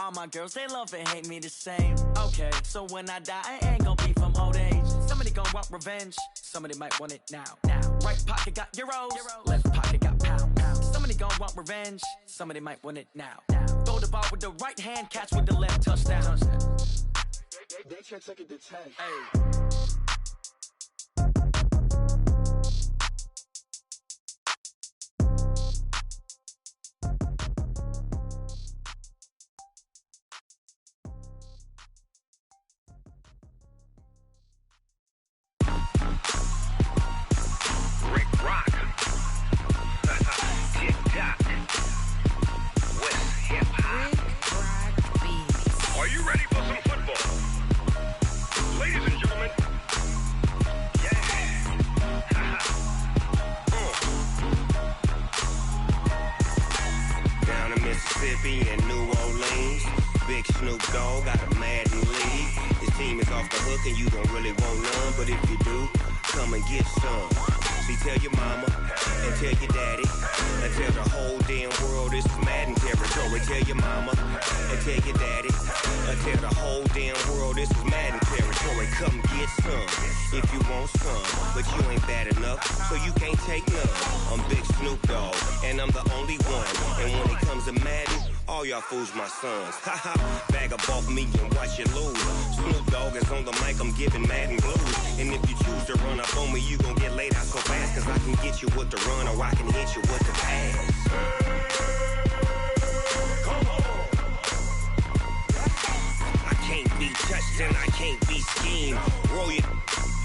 All my girls, they love and hate me the same. Okay, so when I die, I ain't gonna be from old age. Somebody gonna want revenge, somebody might want it now. Right pocket got euros, left pocket got pound. Somebody gonna want revenge, somebody might want it now. Throw the ball with the right hand, catch with the left, touchdown. They can't take it to 10. Hey. In New Orleans, Big Snoop Dogg got a mad in league. His team is off the hook and you don't really want none, but if you do, come and get some. See, tell your mama and tell your daddy and tell the whole damn world this is Madden territory. Tell your mama and tell your daddy and tell the whole damn world this is Madden territory. Come get some if you want some, but you ain't bad enough, so you can't take none. I'm Big Snoop Dogg and I'm the only one, and when it comes to Madden, all y'all fools my sons. Haha, bag up off me and watch you lose. Snoop Dogg is on the mic, I'm giving Madden blues. And if you choose to run up on me, you gon' get laid out so fast, cause I can get you with the run or I can hit you with the pass. Come on. I can't be touched and I can't be schemed. Roll you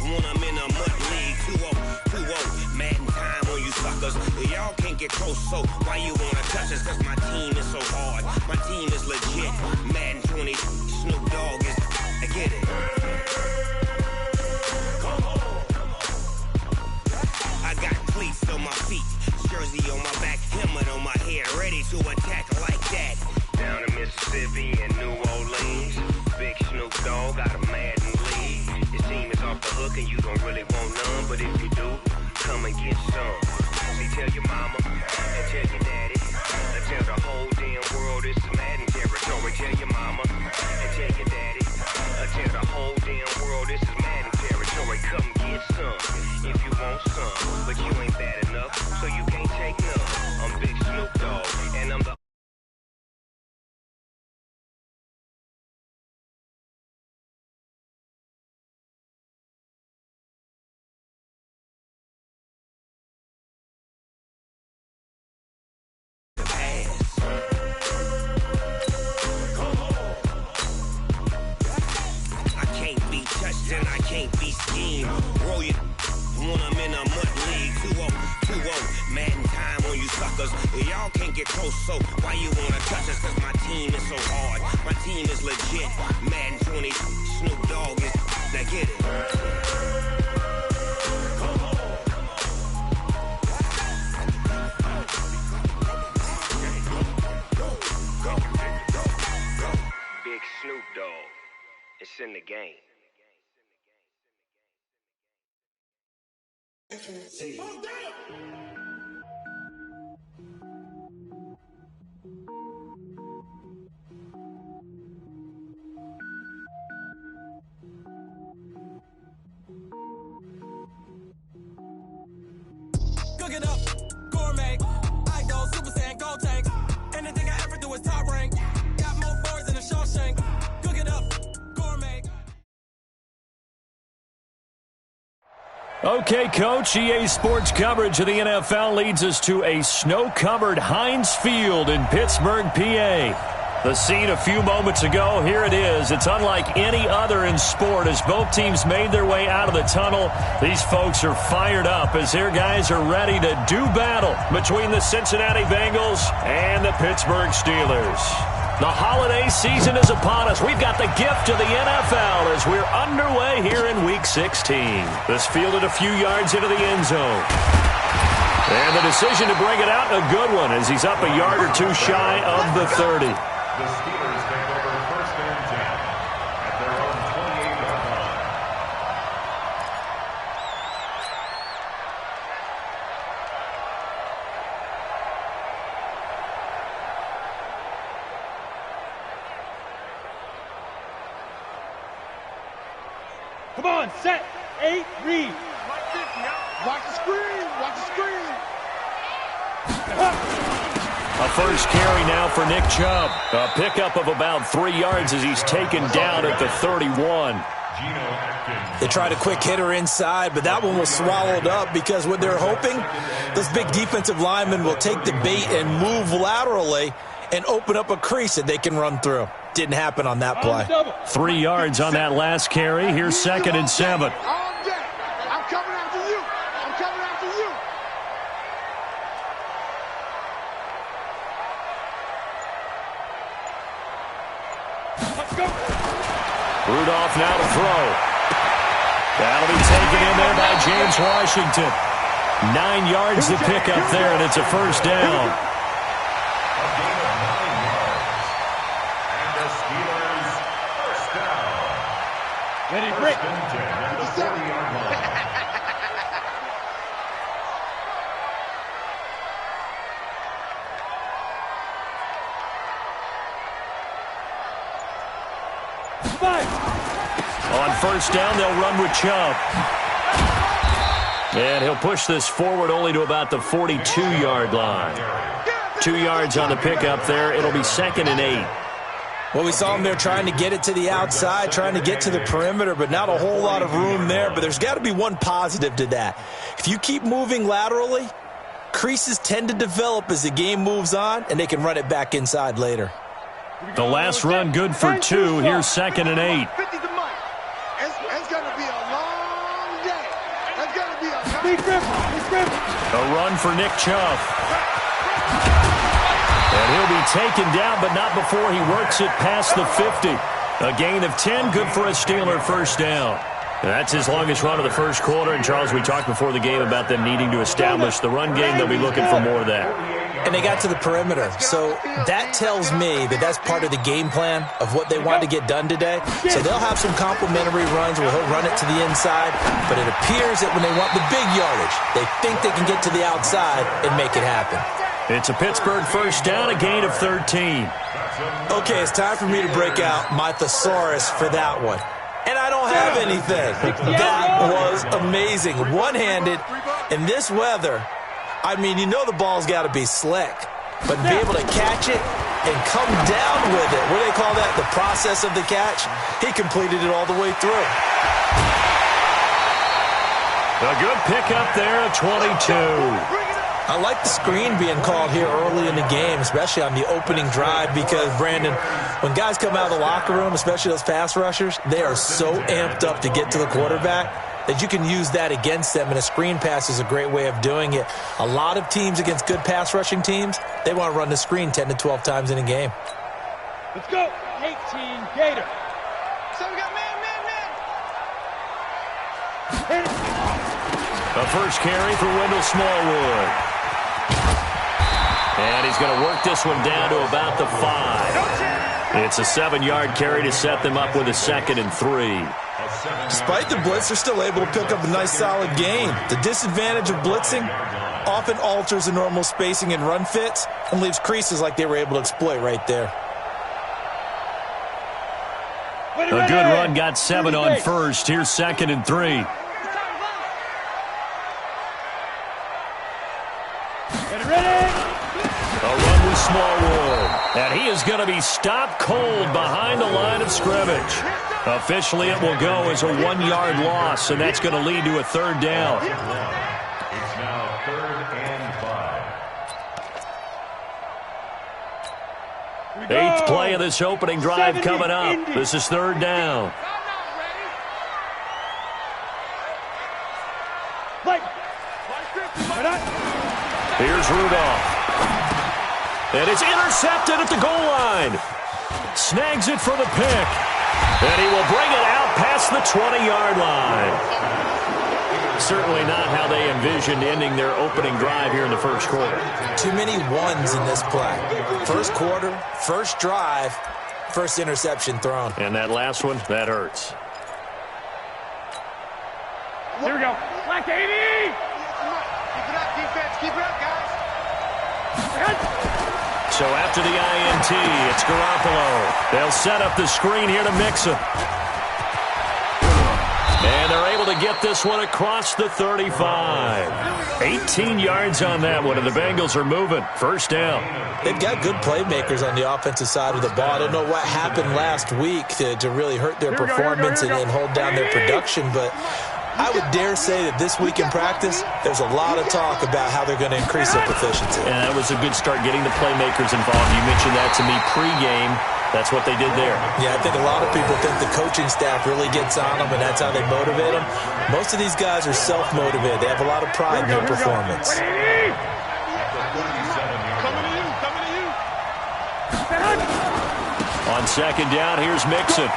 when I'm in a mud league. 2-0, Madden time on you suckers. Y'all can't get close, so why you wanna touch us? Cause my team is so hard, my team is legit. Madden 20, Snoop Dogg is, I get it. Come on. I got cleats on my feet, jersey on my back, helmet on my head, ready to attack like that. Down in Mississippi and New Orleans, Big Snoop Dogg got a Madden league. His team is off the hook and you don't really want none, but if you do, come and get some. See, tell your mama and tell your daddy and tell the whole damn world this is Madden territory. Tell your mama and tell your daddy and tell the whole damn world this is Madden territory. Come get some if you want some, but you ain't bad enough, so you can't take none. I'm Big Snoop Dogg and I'm the and I can't be schemed. Roll you when I'm in a mud league. 2-0, Madden time on you suckers. Y'all can't get close, so why you wanna touch us? Cause my team is so hard, my team is legit. Madden 20, Snoop Dogg is, now get it. Come on. Go. Big Snoop Dogg, it's in the game. Cook it up, gourmet. I go Super Saiyan, go tank. Anything I ever do is top rank. Got more boys than a Shawshank. Cook it up, gourmet. Okay, Coach, EA Sports coverage of the NFL leads us to a snow-covered Heinz Field in Pittsburgh, PA. The scene a few moments ago, here it is. It's unlike any other in sport as both teams made their way out of the tunnel. These folks are fired up as their guys are ready to do battle between the Cincinnati Bengals and the Pittsburgh Steelers. The holiday season is upon us. We've got the gift of the NFL as we're underway here in Week 16. This fielded a few yards into the end zone. And the decision to bring it out, a good one, as he's up a yard or two shy of the 30. The Steelers take over first and 10 at their own 28-yard line. Come on, set, 8, read. Watch the screen. Watch the screen. A first carry now for Nick Chubb. A pickup of about 3 yards as he's taken down at the 31. They tried a quick hitter inside, but that one was swallowed up because what they're hoping, those big defensive linemen will take the bait and move laterally and open up a crease that they can run through. Didn't happen on that play. 3 yards on that last carry. Here's 2nd and 7. All day. I'm coming after you. I'm coming after you. Let's go. Rudolph now to throw. That'll be taken in there by James Washington. 9 yards to pick up there, and it's a first down. A gain of 9 yards. And the Steelers first down. Ready, First break. and 10 at the 40-yard line. On first down, they'll run with Chubb. And he'll push this forward only to about the 42-yard line. 2 yards on the pickup there. It'll be 2nd and 8. Well, we saw them there trying to get it to the outside, trying to get to the perimeter, but not a whole lot of room there. But there's got to be one positive to that. If you keep moving laterally, creases tend to develop as the game moves on, and they can run it back inside later. The last run good for 2. Here's 2nd and 8. 50 to Mike. It's going to be a long day. It's going to be a long Big grip. A run for Nick Chubb. And he'll be taken down, but not before he works it past the 50. A gain of 10, good for a Steeler first down. And that's his longest run of the first quarter. And, Charles, we talked before the game about them needing to establish the run game. They'll be looking for more of that. And they got to the perimeter. So that tells me that that's part of the game plan of what they want to get done today. So they'll have some complimentary runs where he'll run it to the inside. But it appears that when they want the big yardage, they think they can get to the outside and make it happen. It's a Pittsburgh first down, a gain of 13. Okay, it's time for me to break out my thesaurus for that one. And I don't have anything. That was amazing. One-handed in this weather. I mean, you know the ball's got to be slick. But be able to catch it and come down with it. What do they call that? The process of the catch? He completed it all the way through. A good pickup there at 22. I like the screen being called here early in the game, especially on the opening drive, because, Brandon, when guys come out of the locker room, especially those pass rushers, they are so amped up to get to the quarterback that you can use that against them, and a screen pass is a great way of doing it. A lot of teams against good pass rushing teams, they want to run the screen 10 to 12 times in a game. Let's go. 18, Gator. So we got man. A first carry for Wendell Smallwood. And he's going to work this one down to about the 5. It's a 7-yard carry to set them up with a 2nd and 3. Despite the blitz, they're still able to pick up a nice solid gain. The disadvantage of blitzing often alters the normal spacing and run fits and leaves creases like they were able to exploit right there. A good run got 7 on first. Here's 2nd and 3. A run with Smallwood. And he is going to be stopped cold behind the line of scrimmage. Officially, it will go as a 1-yard loss, and that's going to lead to a 3rd down. It's now 3rd and 5. 8th play of this opening drive coming up. This is 3rd down. Here's Rudolph. And it's intercepted at the goal line. Snags it for the pick. And he will bring it out past the 20-yard line. Certainly not how they envisioned ending their opening drive here in the first quarter. Too many ones in this play. First quarter, first drive, first interception thrown. And that last one, that hurts. Here we go. Black 80! Keep it up, defense. Keep it up, guys. So after the INT, it's Garoppolo. They'll set up the screen here to mix him. to get this one across the 35. 18 yards on that one, and the Bengals are moving. First down. They've got good playmakers on the offensive side of the ball. I don't know what happened last week to really hurt their performance and hold down their production, but I would dare say that this week in practice, there's a lot of talk about how they're going to increase their proficiency. And that was a good start, getting the playmakers involved. You mentioned that to me pregame. That's what they did there. Yeah, I think a lot of people think the coaching staff really gets on them, and that's how they motivate them. Most of these guys are self-motivated. They have a lot of pride in their performance. On second down, here's Mixon.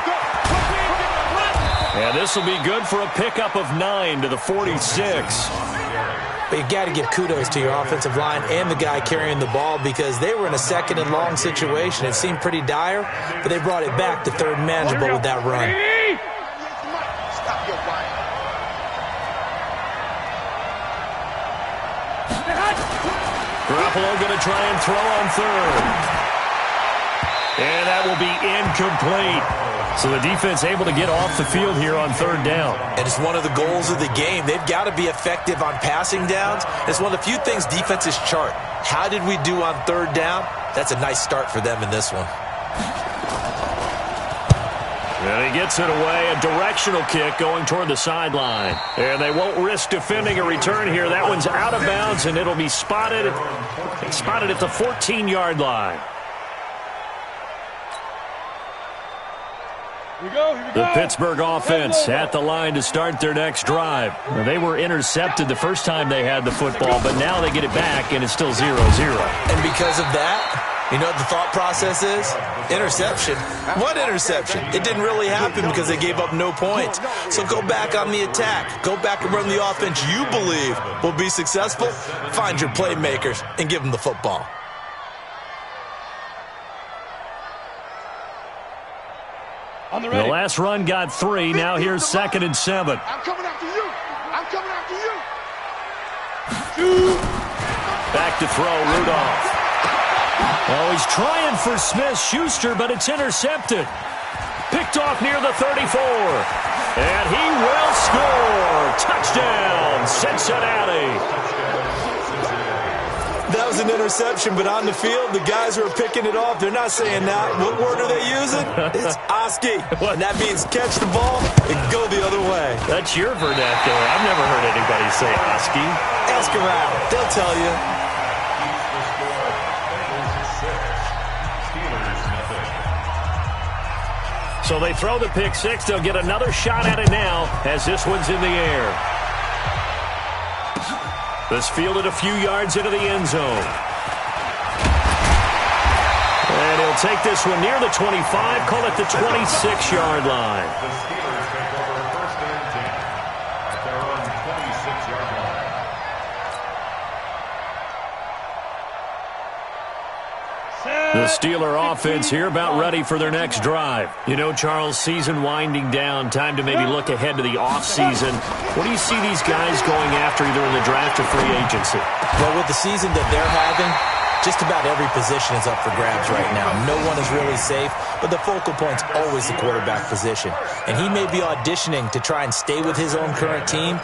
And this will be good for a pickup of 9 to the 46. But you got to give kudos to your offensive line and the guy carrying the ball, because they were in a second and long situation. It seemed pretty dire, but they brought it back to third and manageable with that run. Garoppolo going to try and throw on third. And that will be incomplete. So the defense able to get off the field here on third down. And it's one of the goals of the game. They've got to be effective on passing downs. It's one of the few things defenses chart. How did we do on third down? That's a nice start for them in this one. And he gets it away, a directional kick going toward the sideline. And they won't risk defending a return here. That one's out of bounds, and it'll be spotted at the 14-yard line. The Pittsburgh offense at the line to start their next drive. They were intercepted the first time they had the football, but now they get it back, and it's still 0-0. And because of that, you know what the thought process is? Interception. What interception? It didn't really happen because they gave up no points. So go back on the attack. Go back and run the offense you believe will be successful. Find your playmakers and give them the football. The last run got 3. Now here's 2nd and 7. I'm coming after you. I'm coming after you. Back to throw, Rudolph. Oh, he's trying for Smith-Schuster, but it's intercepted. Picked off near the 34. And he will score. Touchdown, Cincinnati. That was an interception, but on the field, the guys who are picking it off, they're not saying that. What word are they using? It's Oski. And that means catch the ball and go the other way. That's your vernacular. I've never heard anybody say Oski. Ask around. They'll tell you. So they throw the pick six. They'll get another shot at it now as this one's in the air. This fielded a few yards into the end zone. And he'll take this one near the 25, call it the 26-yard line. The Steelers take over first and 10 at their own 26-yard line. The Steeler offense here about ready for their next drive. You know, Charles, season winding down, time to maybe look ahead to the offseason. What do you see these guys going after either in the draft or free agency? Well, with the season that they're having, just about every position is up for grabs right now. No one is really safe, but the focal point's always the quarterback position. And he may be auditioning to try and stay with his own current team.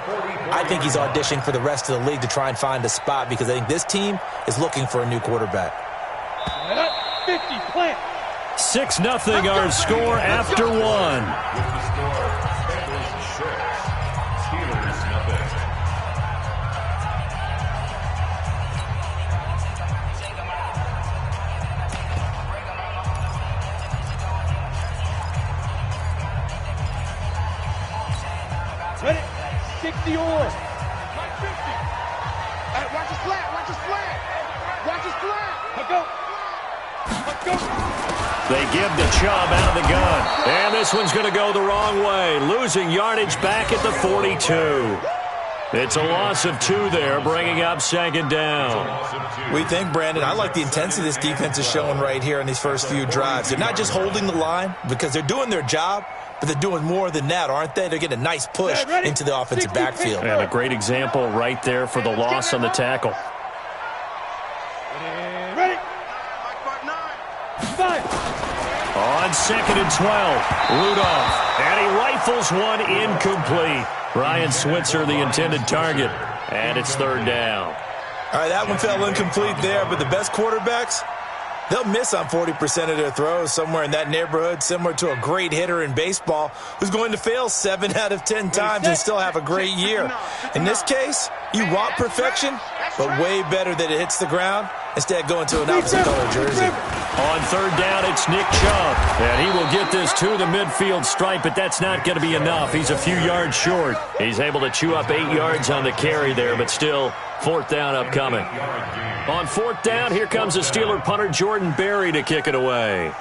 I think he's auditioning for the rest of the league to try and find a spot because I think this team is looking for a new quarterback. 6-0 our score after one. With the score, Bengals 6, Steelers 0. Ready? 60 or. Hey, watch his flat. Watch his flat. Watch his flat. Let's go. Let's go. They give to Chubb out of the gun. And this one's going to go the wrong way. Losing yardage back at the 42. It's a loss of 2 there, bringing up second down. We think, Brandon, I like the intensity this defense is showing right here in these first few drives. They're not just holding the line because they're doing their job, but they're doing more than that, aren't they? They're getting a nice push into the offensive backfield. And a great example right there for the loss on the tackle. Ready? 5. On 2nd and 12, Rudolph. And he rifles one incomplete. Ryan Switzer, the intended target, and it's third down. All right, that one fell incomplete there, but the best quarterbacks, they'll miss on 40% of their throws, somewhere in that neighborhood, similar to a great hitter in baseball who's going to fail 7 out of 10 times and still have a great year. In this case, you want perfection, but way better that it hits the ground instead of going to an opposite color jersey. On third down, it's Nick Chubb, and he will get this to the midfield stripe, but that's not going to be enough. He's a few yards short. He's able to chew up 8 yards on the carry there, but still fourth down upcoming. On fourth down, here comes the Steeler punter Jordan Berry to kick it away.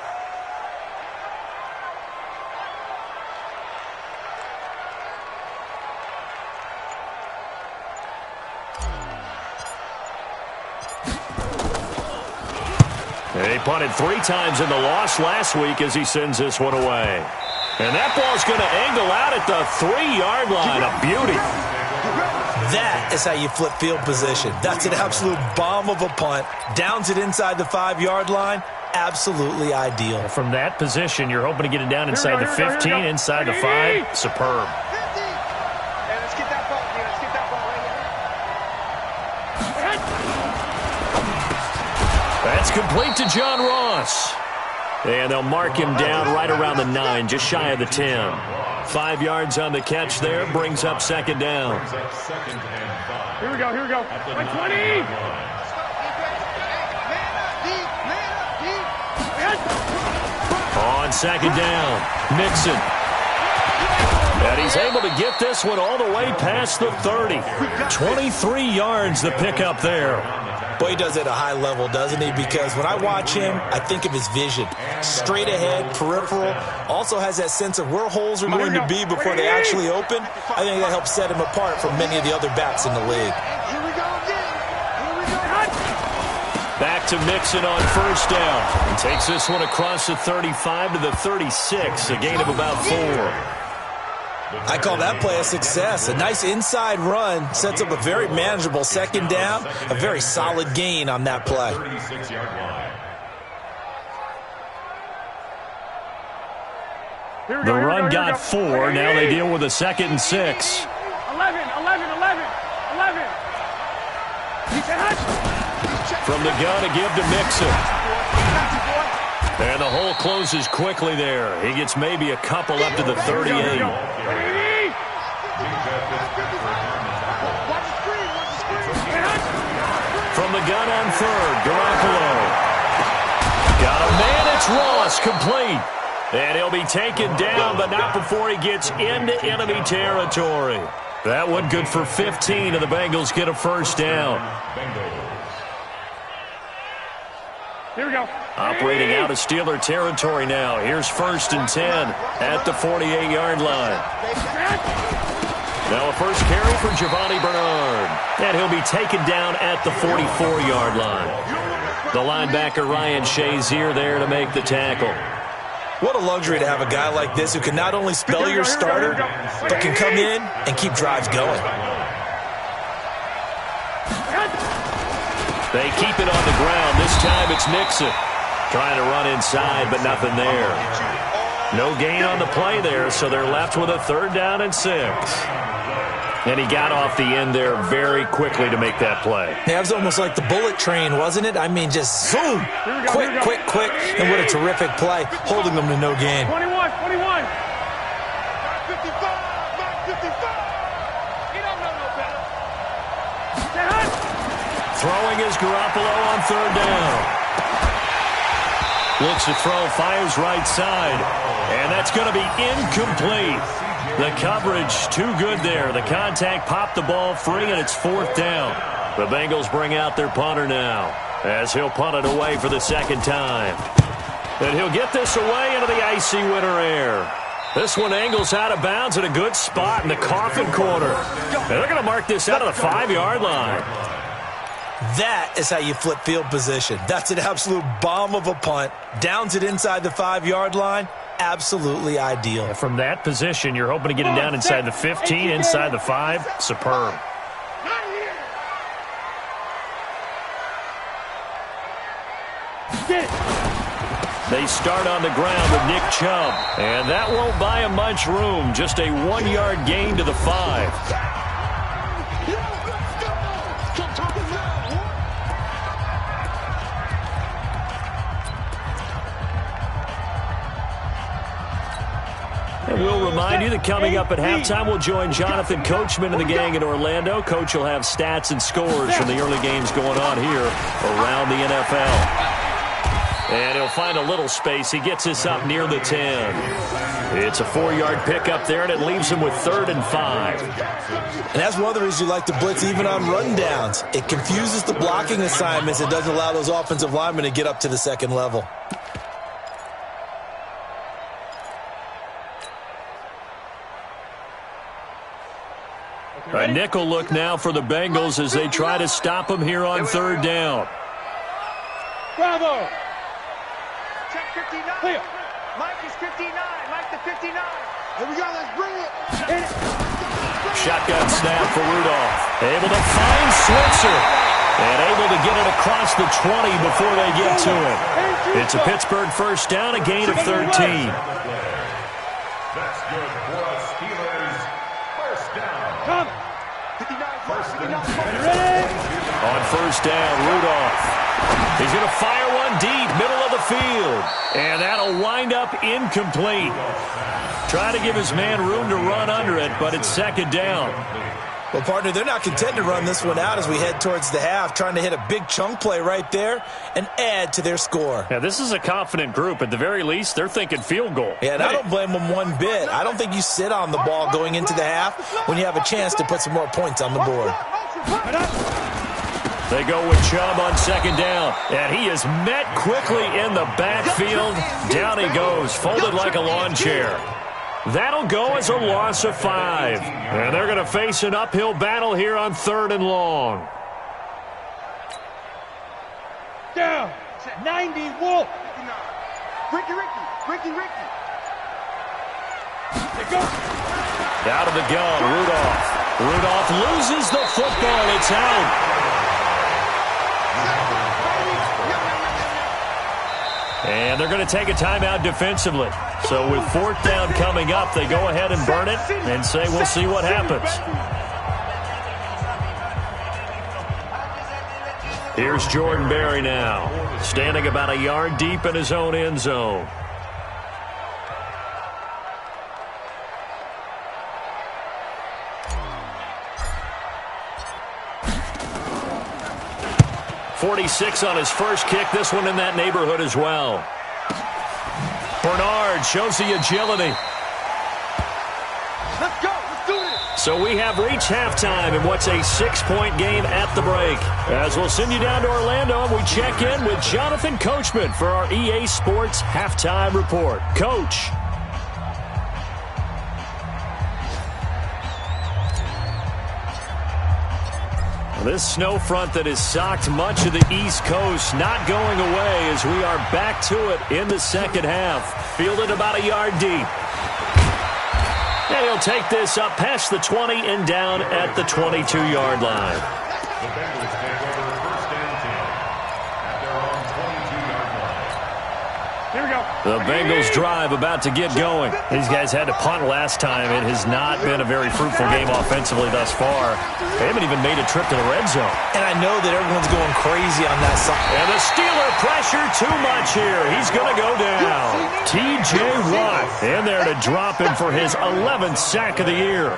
He punted 3 times in the loss last week as he sends this one away. And that ball's going to angle out at the 3-yard line. A beauty. That is how you flip field position. That's an absolute bomb of a punt. Downs it inside the 5-yard line. Absolutely ideal. From that position, you're hoping to get it down inside the 15, inside the 5. Superb. That's complete to John Ross. And they'll mark him down right around the 9, just shy of the 10. 5 yards on the catch there, brings up second down. Here we go, here we go. 20! On second down, Mixon. And he's able to get this one all the way past the 30. 23 yards the pickup there. Boy, he does it at a high level, doesn't he? Because when I watch him, I think of his vision. Straight ahead, peripheral. Also has that sense of where holes are going to be before they actually open. I think that helps set him apart from many of the other backs in the league. Here we go again. Here we go. Back to Mixon on first down. He takes this one across the 35 to the 36, a gain of about 4. I call that play a success. A nice inside run sets up a very manageable second down. A very solid gain on that play. The run got 4. Now they deal with a 2nd and 6. 11. From the gun to give to Mixon. And the hole closes quickly there. He gets maybe a couple up to the 38. From the gun on third, Garoppolo. Got a man, it's Ross, complete. And he'll be taken down, but not before he gets into enemy territory. That one good for 15, and the Bengals get a first down. Here we go. Operating out of Steeler territory now. Here's 1st and 10 at the 48-yard line. Now a first carry for Giovanni Bernard. And he'll be taken down at the 44-yard line. The linebacker Ryan Shazier there to make the tackle. What a luxury to have a guy like this who can not only spell your starter, but can come in and keep drives going. They keep it on the ground. This time it's Mixon. Trying to run inside, but nothing there. No gain on the play there, so they're left with a 3rd down and 6. And he got off the end there very quickly to make that play. Yeah, it was almost like the bullet train, wasn't it? I mean, just zoom. Quick. And what a terrific play, holding them to no gain. 21. 55. He don't know no better. Throwing is Garoppolo on 3rd down. Looks to throw, fires right side. And that's going to be incomplete. The coverage too good there. The contact popped the ball free, and it's 4th down. The Bengals bring out their punter now as he'll punt it away for the 2nd time. And he'll get this away into the icy winter air. This one angles out of bounds at a good spot in the coffin corner. And they're going to mark this out of the 5-yard line. That is how you flip field position. That's an absolute bomb of a punt. Downs it inside the 5-yard line. Absolutely ideal. From that position, you're hoping to get it down inside the 15, inside the 5. Superb. They start on the ground with Nick Chubb. And that won't buy him much room. Just a 1-yard gain to the 5. And we'll remind you that coming up at halftime, we'll join Jonathan Coachman and the gang in Orlando. Coach will have stats and scores from the early games going on here around the NFL. And he'll find a little space. He gets us up near the 10. It's a 4-yard pickup there, and it leaves him with 3rd and 5. And that's one of the reasons you like to blitz even on rundowns. It confuses the blocking assignments. It doesn't allow those offensive linemen to get up to the second level. A nickel look now for the Bengals as they try to stop him here on 3rd down. Bravo! Check 59. Clear. Mike is 59. Mike the 59. Here we go. Let's bring it. Shotgun snap for Rudolph. Able to find Switzer. And able to get it across the 20 before they get to it. It's a Pittsburgh first down, a gain of 13. That's good for us, Steelers. First down. Come. 59. On first down, Rudolph. He's going to fire one deep, middle of the field. And that'll wind up incomplete. Trying to give his man room to run under it, but it's 2nd down. Well, partner, they're not content to run this one out as we head towards the half, trying to hit a big chunk play right there and add to their score. Yeah, this is a confident group. At the very least, they're thinking field goal. Yeah, and I don't blame them one bit. I don't think you sit on the ball going into the half when you have a chance to put some more points on the board. They go with Chubb on 2nd down, and he is met quickly in the backfield. Down he goes, folded like a lawn chair. That'll go as a loss of 5. And they're going to face an uphill battle here on 3rd and long. Down. 90 Wolf. Ricky. Out of the gun, Rudolph. Rudolph loses the football. It's out. And they're going to take a timeout defensively. So with 4th down coming up, they go ahead and burn it and say we'll see what happens. Here's Jordan Berry now, standing about a yard deep in his own end zone. .46 on his first kick. This one in that neighborhood as well. Bernard shows the agility. Let's go. Let's do this. So we have reached halftime in what's a 6-point game at the break. As we'll send you down to Orlando and we check in with Jonathan Coachman for our EA Sports Halftime Report. Coach. This snow front that has socked much of the East Coast not going away as we are back to it in the second half. Fielded about a yard deep. And he'll take this up past the 20 and down at the 22-yard line. The Bengals take over 1st and 10 at their own 22-yard line. Here we go. The Bengals drive about to get going. These guys had to punt last time. It has not been a very fruitful game offensively thus far. They haven't even made a trip to the red zone. And I know that everyone's going crazy on that side. And the Steeler pressure too much here. He's going to go down. T.J. Watt in there to drop him for his 11th sack of the year.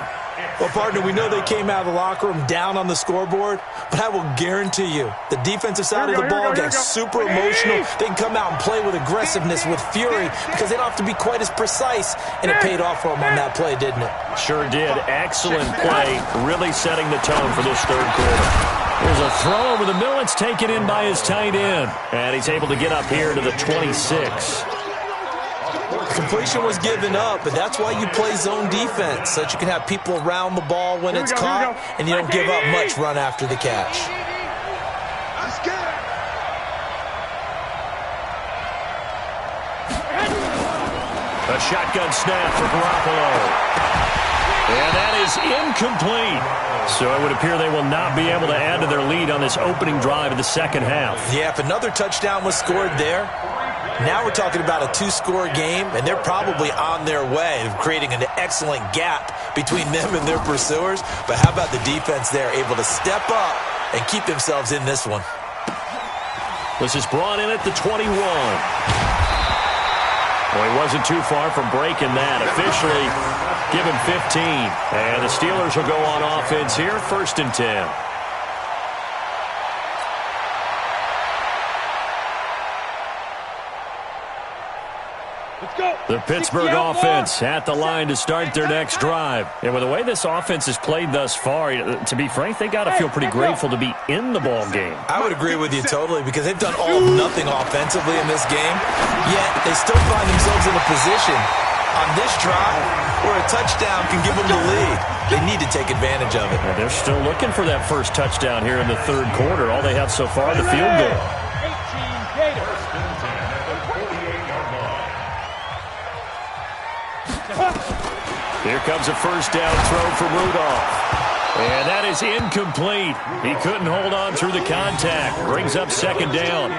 Well, partner, we know they came out of the locker room down on the scoreboard, but I will guarantee you the defensive side of the ball got super emotional. They can come out and play with aggressiveness, with fury, because they don't have to be quite as precise, and it paid off for them on that play, didn't it? Sure did. Excellent play, really setting the tone for this 3rd quarter. There's a throw over the middle. It's taken in by his tight end, and he's able to get up here to the 26. Completion was given up, but that's why you play zone defense, so that you can have people around the ball when it's caught, and you don't give up much run after the catch. Let's get it. A shotgun snap for Garoppolo. And that is incomplete. So it would appear they will not be able to add to their lead on this opening drive of the second half. Yeah, if another touchdown was scored there, Now we're talking about a 2-score game, and they're probably on their way of creating an excellent gap between them and their pursuers. But how about the defense there, able to step up and keep themselves in this one? This is brought in at the 21. Well, he wasn't too far from breaking that. Officially, give him 15. And the Steelers will go on offense here, 1st and 10. The Pittsburgh offense at the line to start their next drive. And with the way this offense has played thus far, to be frank, they got to feel pretty grateful to be in the ball game. I would agree with you totally because they've done all of nothing offensively in this game, yet they still find themselves in a position on this drive where a touchdown can give them the lead. They need to take advantage of it. And they're still looking for that first touchdown here in the 3rd quarter. All they have so far, the field goal. Here comes a first down throw for Rudolph. And that is incomplete. He couldn't hold on through the contact. Brings up 2nd down.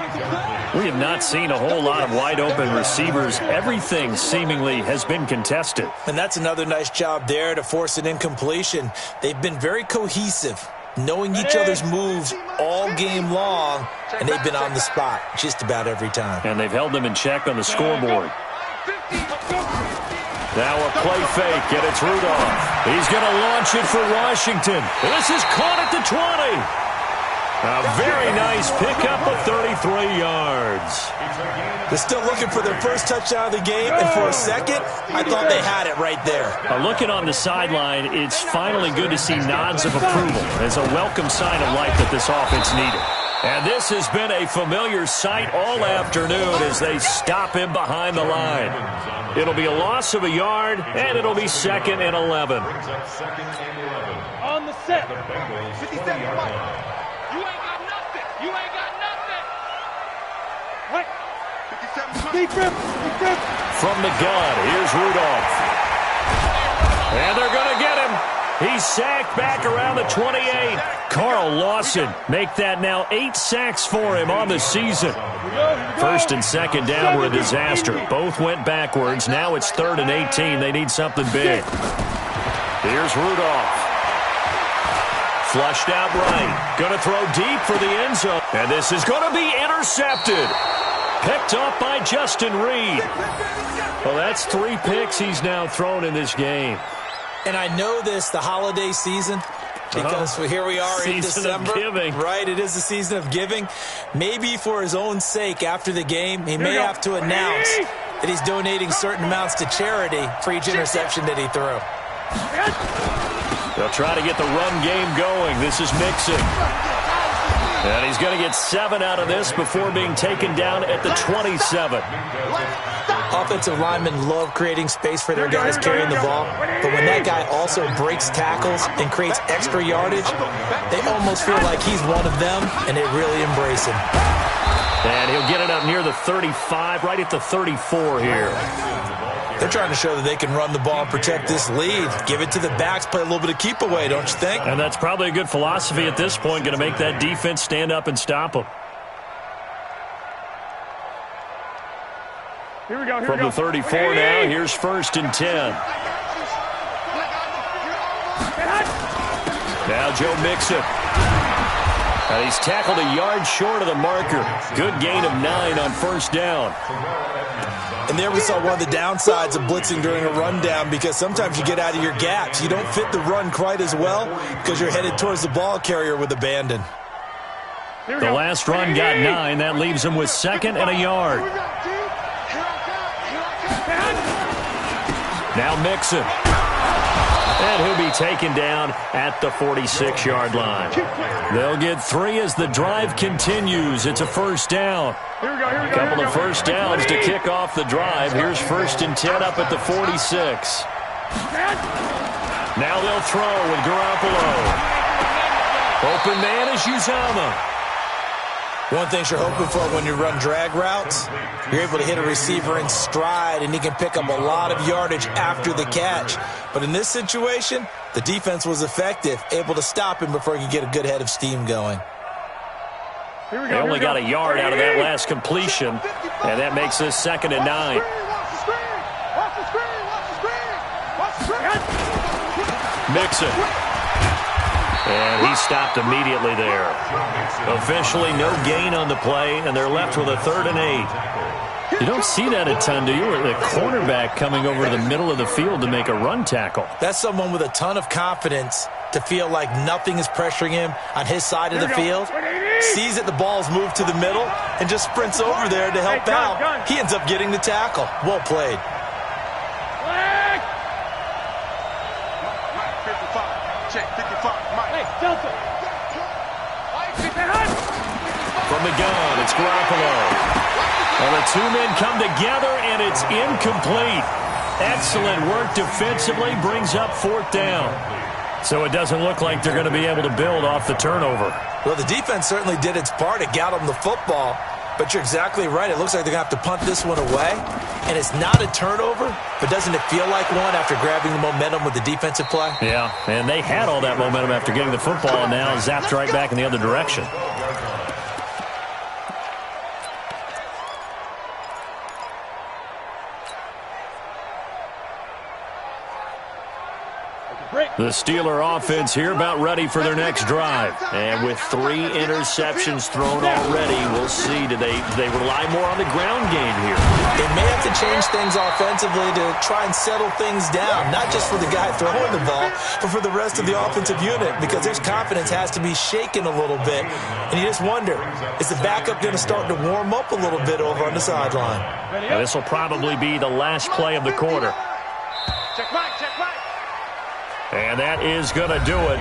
We have not seen a whole lot of wide-open receivers. Everything seemingly has been contested. And that's another nice job there to force an incompletion. They've been very cohesive, knowing each other's moves all game long, and they've been on the spot just about every time. And they've held them in check on the scoreboard. Now a play fake, and it's Rudolph. He's going to launch it for Washington. This is caught at the 20. A very nice pickup of 33 yards. They're still looking for their first touchdown of the game, and for a second, I thought they had it right there. Looking on the sideline, it's finally good to see nods of approval. It's a welcome sign of life that this offense needed. And this has been a familiar sight all afternoon as they stop him behind the line. It'll be a loss of a yard, and it'll be 2nd and 11. On the set. 57. You ain't got nothing. You ain't got nothing. Right. 57. From the gun, here's Rudolph. And they're going to get him. He's sacked back around the 28. Carl Lawson make that now 8 sacks for him on the season. 1st and 2nd down were a disaster. Both went backwards. Now it's 3rd and 18. They need something big. Here's Rudolph. Flushed out right. Going to throw deep for the end zone. And this is going to be intercepted. Picked up by Justin Reed. Well, that's 3 picks he's now thrown in this game. And I know this, the holiday season, because here we are in December. Season of giving. Right, it is the season of giving. Maybe for his own sake, after the game, he may have to announce that he's donating certain amounts to charity for each interception that he threw. They'll try to get the run game going. This is Mixon. And he's going to get 7 out of this before being taken down at the 27. Offensive linemen love creating space for their guys carrying the ball, but when that guy also breaks tackles and creates extra yardage, they almost feel like he's one of them, and they really embrace him. And he'll get it up near the 35, right at the 34 here. They're trying to show that they can run the ball and protect this lead. Give it to the backs, play a little bit of keep away, don't you think? And that's probably a good philosophy at this point, going to make that defense stand up and stop them. Here we go. From the 34 now, here's 1st and 10. Now Joe Mixon. And he's tackled a yard short of the marker. Good gain of 9 on 1st down. And there we saw one of the downsides of blitzing during a rundown, because sometimes you get out of your gaps. You don't fit the run quite as well because you're headed towards the ball carrier with abandon. The last run got 9. That leaves him with 2nd and a yard. Now Mixon. And he'll be taken down at the 46-yard line. They'll get 3 as the drive continues. It's a 1st down. A couple of first downs to kick off the drive. Here's 1st and 10 up at the 46. Now they'll throw with Garoppolo. Open man is Uzama. One thing you're hoping for when you run drag routes, you're able to hit a receiver in stride, and he can pick up a lot of yardage after the catch. But in this situation, the defense was effective, able to stop him before he could get a good head of steam going. They only got a yard out of that last completion, and that makes this 2nd and 9. Mixon. And he stopped immediately there. Officially no gain on the play, and they're left with a 3rd and 8. You don't see that a ton, do you? The cornerback coming over to the middle of the field to make a run tackle. That's someone with a ton of confidence to feel like nothing is pressuring him on his side of the field. Sees that the ball's moved to the middle and just sprints over there to help out. He ends up getting the tackle. Well played. Check 55, Mike. Hey, Delta. From the gun, it's Garoppolo. Well, the 2 men come together, and it's incomplete. Excellent work defensively, brings up 4th down. So it doesn't look like they're going to be able to build off the turnover. Well, the defense certainly did its part to get them the football. But you're exactly right. It looks like they're going to have to punt this one away. And it's not a turnover, but doesn't it feel like one after grabbing the momentum with the defensive play? Yeah, and they had all that momentum after getting the football, and now zapped right back in the other direction. The Steeler offense here about ready for their next drive. And with 3 interceptions thrown already, we'll see. Do they rely more on the ground game here? They may have to change things offensively to try and settle things down, not just for the guy throwing the ball, but for the rest of the offensive unit, because their confidence has to be shaken a little bit. And you just wonder, is the backup going to start to warm up a little bit over on the sideline? And this will probably be the last play of the quarter. Check back. And that is going to do it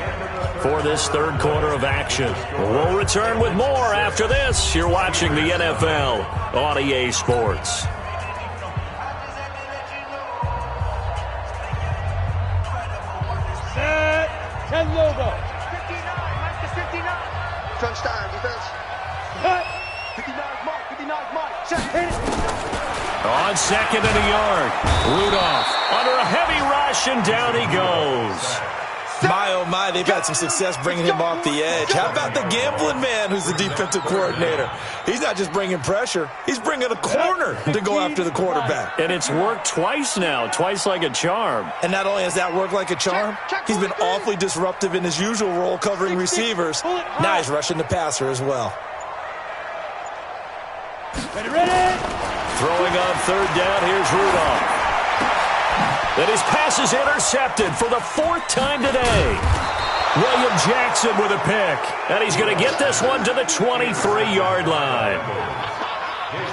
for this 3rd quarter of action. We'll return with more after this. You're watching the NFL on EA Sports. Set. 10 logo. 59. Touchdown, defense. Cut. 59's Mike. 59's Mike. Check. Hit it. On 2nd and a yard, Rudolph under a heavy rush, and down he goes. My, oh my, they've had some success bringing him off the edge. How about the gambling man who's the defensive coordinator? He's not just bringing pressure, he's bringing a corner to go after the quarterback. And it's worked twice now, twice like a charm. And not only has that worked like a charm, he's been awfully disruptive in his usual role covering receivers. Now he's rushing the passer as well. Ready. Throwing on 3rd down, here's Rudolph. And his pass is intercepted for the 4th time today. William Jackson with a pick. And he's going to get this one to the 23-yard line.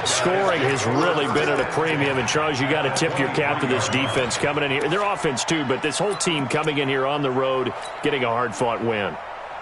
Scoring has really been at a premium. And, Charles, you got to tip your cap to this defense coming in here. Their offense, too, but this whole team coming in here on the road, getting a hard-fought win.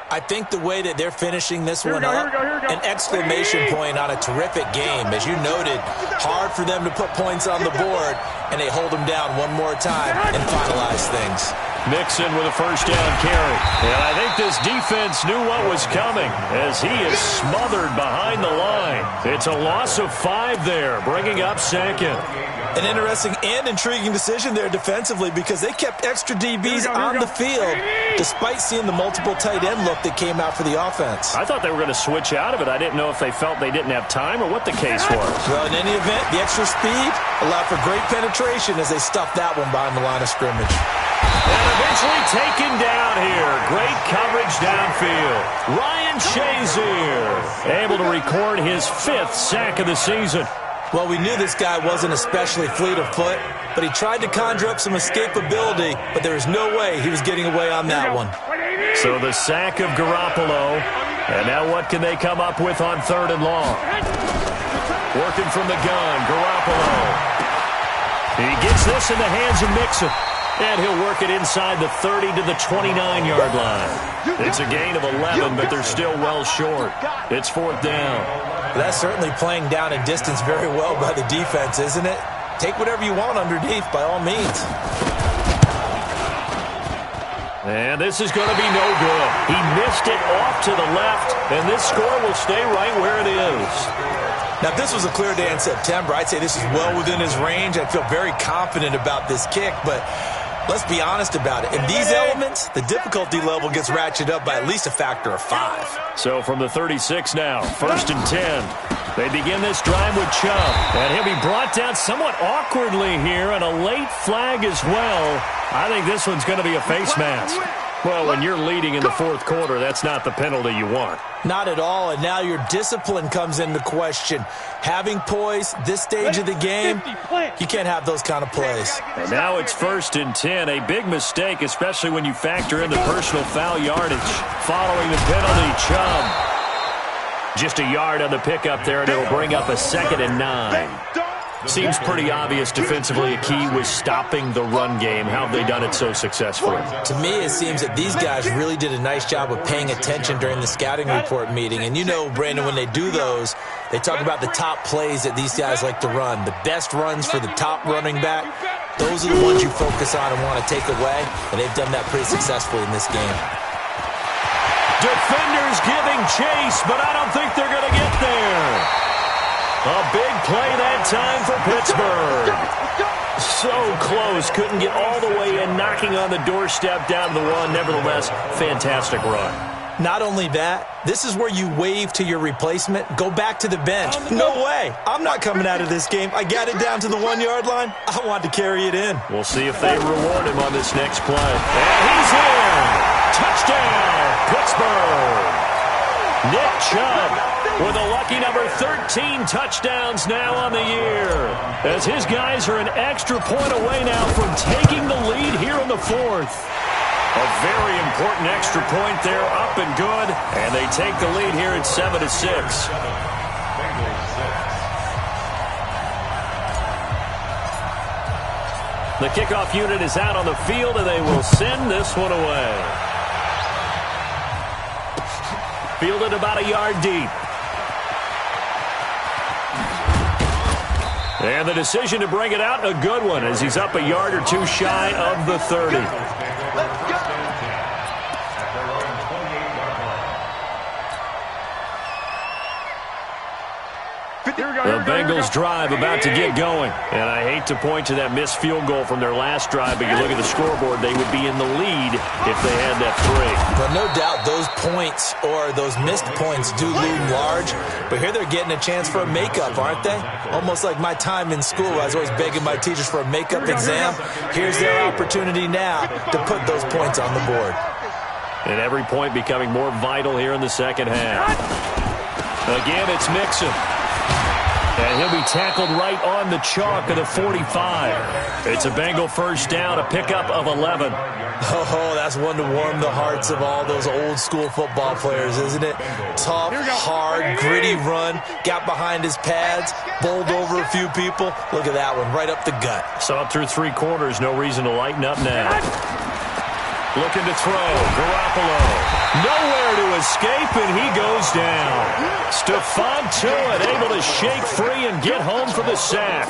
I think the way that they're finishing this one up, an exclamation point on a terrific game. As you noted, hard for them to put points on the board, and they hold them down one more time and finalize things. Mixon with a 1st down carry. And I think this defense knew what was coming as he is smothered behind the line. It's a loss of 5 there, bringing up 2nd. An interesting and intriguing decision there defensively because they kept extra DBs on the field despite seeing the multiple tight end look that came out for the offense. I thought they were going to switch out of it. I didn't know if they felt they didn't have time or what the case was. Well, in any event, the extra speed allowed for great penetration as they stuffed that one behind the line of scrimmage. And eventually taken down here. Great coverage downfield. Ryan Shazier able to record his 5th sack of the season. Well, we knew this guy wasn't especially fleet of foot, but he tried to conjure up some escapability, but there was no way he was getting away on that one. So the sack of Garoppolo, and now what can they come up with on 3rd and long? Working from the gun, Garoppolo. He gets this in the hands of Mixon, and he'll work it inside the 30 to the 29-yard line. It's a gain of 11, but they're still well short. It's 4th down. That's certainly playing down in distance very well by the defense, isn't it? Take whatever you want underneath, by all means. And this is going to be no good. He missed it off to the left, and this score will stay right where it is. Now, if this was a clear day in September, I'd say this is well within his range. I feel very confident about this kick, but Let's be honest about it. In these elements, the difficulty level gets ratcheted up by at least a factor of 5. So from the 36 now, 1st and 10. They begin this drive with Chubb. And he'll be brought down somewhat awkwardly here, and a late flag as well. I think this one's going to be a face mask. Well, when you're leading in the fourth quarter, that's not the penalty you want. Not at all, and now your discipline comes into question. Having poise this stage of the game, you can't have those kind of plays. And now it's 1st and 10, a big mistake, especially when you factor in the personal foul yardage. Following the penalty, Chubb. Just a yard on the pickup there, and it'll bring up a 2nd and 9. Seems pretty obvious defensively a key was stopping the run game. How have they done it so successfully? To me, it seems that these guys really did a nice job of paying attention during the scouting report meeting. And you know, Brandon, when they do those, they talk about the top plays that these guys like to run. The best runs for the top running back, those are the ones you focus on and want to take away. And they've done that pretty successfully in this game. Defenders giving chase, but I don't think they're going to get there. A big play that time for Pittsburgh. So close, couldn't get all the way in, knocking on the doorstep down to the 1. Nevertheless, fantastic run. Not only that, this is where you wave to your replacement, go back to the bench. No way. I'm not coming out of this game. I got it down to the 1-yard line. I want to carry it in. We'll see if they reward him on this next play. And he's in. Touchdown, Pittsburgh. Nick Chubb with a lucky number 13 touchdowns now on the year. As his guys are an extra point away now from taking the lead here in the fourth. A very important extra point there, up and good. And they take the lead here at 7-6. The kickoff unit is out on the field, and they will send this one away. Fielded about a yard deep. And the decision to bring it out, a good one, as he's up a yard or two shy of the 30. Let's go. The Bengals drive about to get going. And I hate to point to that missed field goal from their last drive, but you look at the scoreboard, they would be in the lead if they had that 3. But no doubt those points or those missed points do loom large. But here they're getting a chance for a makeup, aren't they? Almost like my time in school. I was always begging my teachers for a makeup exam. Here's their opportunity now to put those points on the board. And every point becoming more vital here in the second half. Again, it's Mixon. And he'll be tackled right on the chalk of the 45. It's a Bengal first down, a pickup of 11. Oh, that's one to warm the hearts of all those old school football players, isn't it? Tough, hard, gritty run, got behind his pads, bowled over a few people. Look at that one, right up the gut. So up through 3 quarters, no reason to lighten up now. Looking to throw, Garoppolo. Nowhere to escape, and he goes down. Stephon Tuitt able to shake free and get home for the sack.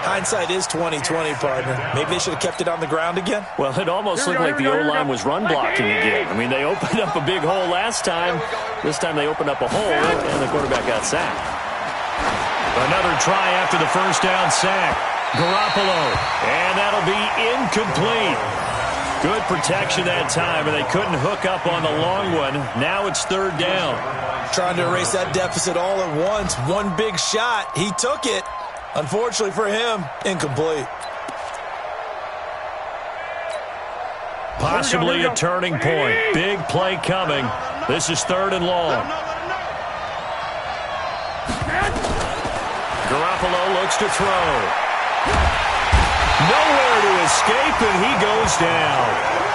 Hindsight is 20/20, partner. Maybe they should have kept it on the ground again. Well, it almost looked like the O-line was run blocking again. I mean, they opened up a big hole last time. This time they opened up a hole, and the quarterback got sacked. Another try after the first down sack. Garoppolo, and that'll be incomplete. Good protection that time, and they couldn't hook up on the long one. Now it's 3rd down. Trying to erase that deficit all at once. One big shot. He took it. Unfortunately for him, incomplete. Possibly a turning point. Big play coming. This is 3rd and long. Garoppolo looks to throw. Nowhere to escape, and he goes down.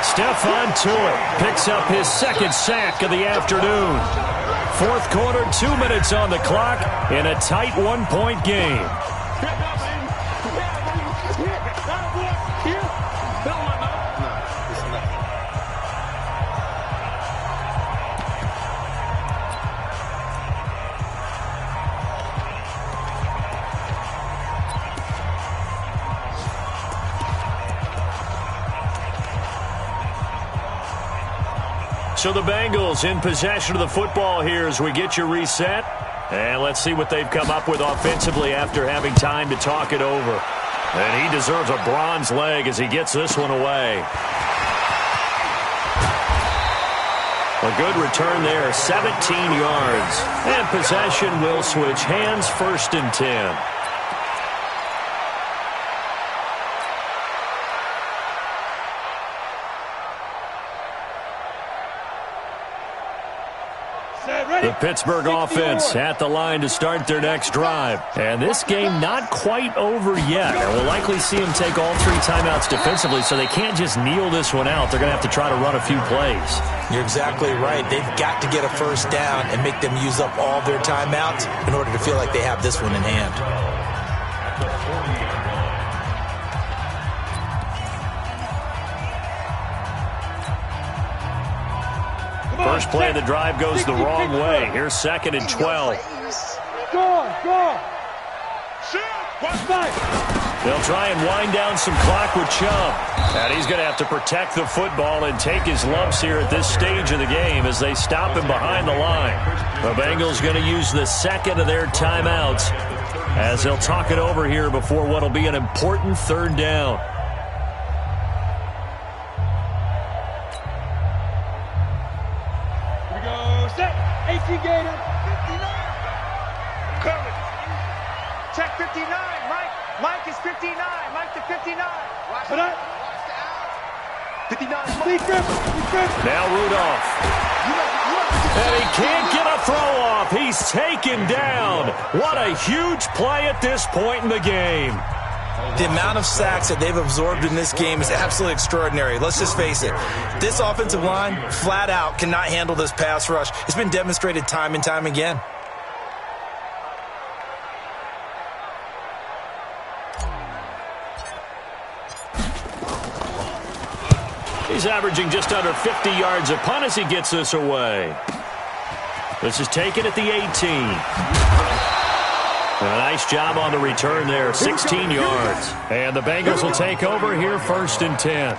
Stephon Tuitt picks up his 2nd sack of the afternoon. 4th quarter, 2 minutes on the clock in a tight 1-point game. So the Bengals in possession of the football here as we get you reset. And let's see what they've come up with offensively after having time to talk it over. And he deserves a bronze leg as he gets this one away. A good return there, 17 yards. And possession will switch hands, 1st and 10. The Pittsburgh offense at the line to start their next drive. And this game not quite over yet. And we'll likely see them take all 3 timeouts defensively, so they can't just kneel this one out. They're going to have to try to run a few plays. You're exactly right. They've got to get a first down and make them use up all their timeouts in order to feel like they have this one in hand. First play of the drive goes the wrong way. Here's 2nd and 12. Go. They'll try and wind down some clock with Chubb. And he's going to have to protect the football and take his lumps here at this stage of the game as they stop him behind the line. The Bengals going to use the 2nd of their timeouts as they'll talk it over here before what will be an important 3rd down. Gator, 59. Coming. Check 59. Mike is 59. Mike to 59. Watch it. 59. Now Rudolph. And he can't get a throw off. He's taken down. What a huge play at this point in the game. The amount of sacks that they've absorbed in this game is absolutely extraordinary. Let's just face it. This offensive line, flat out, cannot handle this pass rush. It's been demonstrated time and time again. He's averaging just under 50 yards a punt as he gets this away. This is taken at the 18. A nice job on the return there, 16 yards. And the Bengals will take over here, 1st and 10.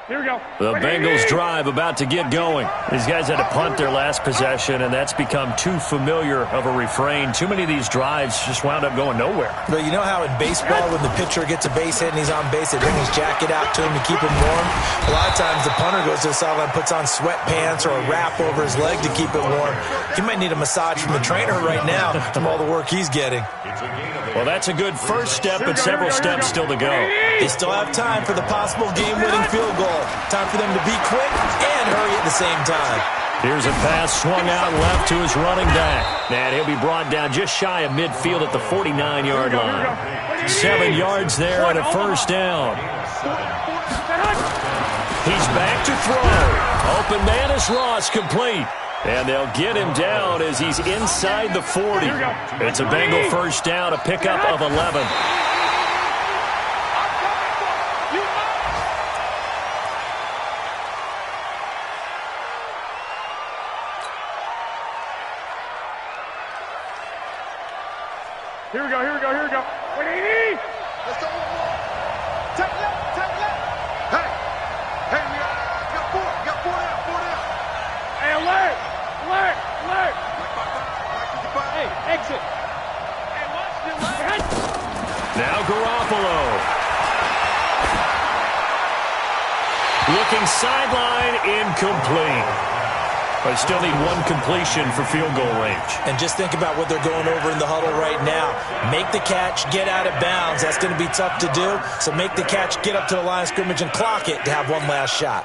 Here we go. The Bengals drive about to get going. These guys had to punt their last possession, and that's become too familiar of a refrain. Too many of these drives just wound up going nowhere. But you know how in baseball, when the pitcher gets a base hit and he's on base, they bring his jacket out to him to keep him warm? A lot of times the punter goes to the sideline, puts on sweatpants or a wrap over his leg to keep it warm. He might need a massage from the trainer right now from all the work he's getting. Well, that's a good first step, but several steps still to go. They still have time for the possible game-winning field goal. Time for them to be quick and hurry at the same time. Here's a pass swung out left to his running back. And he'll be brought down just shy of midfield at the 49-yard line. 7 yards there and a first down. He's back to throw. Open man is Ross, complete. And they'll get him down as he's inside the 40. It's a Bengal first down, a pickup of 11. Here we go. Wait, yittidee! Let's go. Take left. Hey, we got 4 down. Hey, alert! Hey, exit. Hey, watch. Now Garoppolo. Looking sideline, incomplete. But still need one completion for field goal range. And just think about what they're going over in the huddle right now. Make the catch, get out of bounds. That's going to be tough to do. So make the catch, get up to the line of scrimmage, and clock it to have one last shot.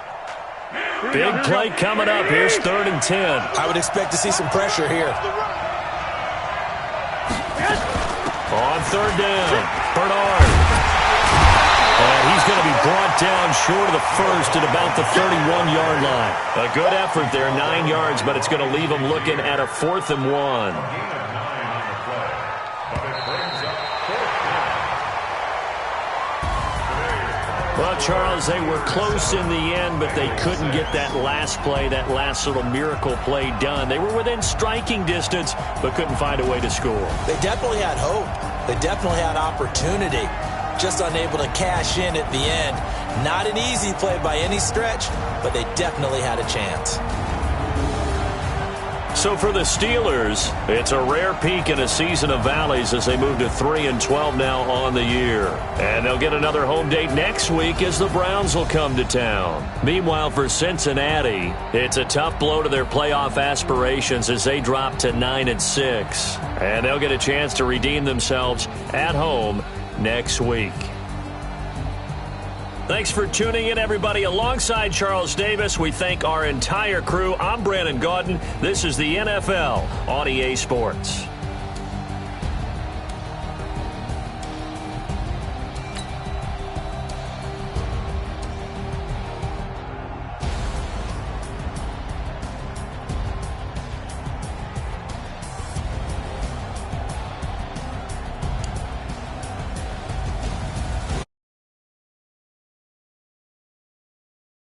Big play coming up. Here's 3rd and 10. I would expect to see some pressure here. On 3rd down, Bernard. And he's going to be brought down short of the first at about the 31-yard line. A good effort there, 9 yards, but it's going to leave him looking at a 4th and 1. Well, Charles, they were close in the end, but they couldn't get that last play, that last little miracle play done. They were within striking distance, but couldn't find a way to score. They definitely had hope. They definitely had opportunity. Just unable to cash in at the end. Not an easy play by any stretch, but they definitely had a chance. So for the Steelers, it's a rare peak in a season of valleys as they move to 3-12 now on the year. And they'll get another home date next week as the Browns will come to town. Meanwhile, for Cincinnati, it's a tough blow to their playoff aspirations as they drop to 9-6. And they'll get a chance to redeem themselves at home next week. Thanks for tuning in, everybody. Alongside Charles Davis, we thank our entire crew. I'm Brandon Gaudin. This is the NFL on EA Sports.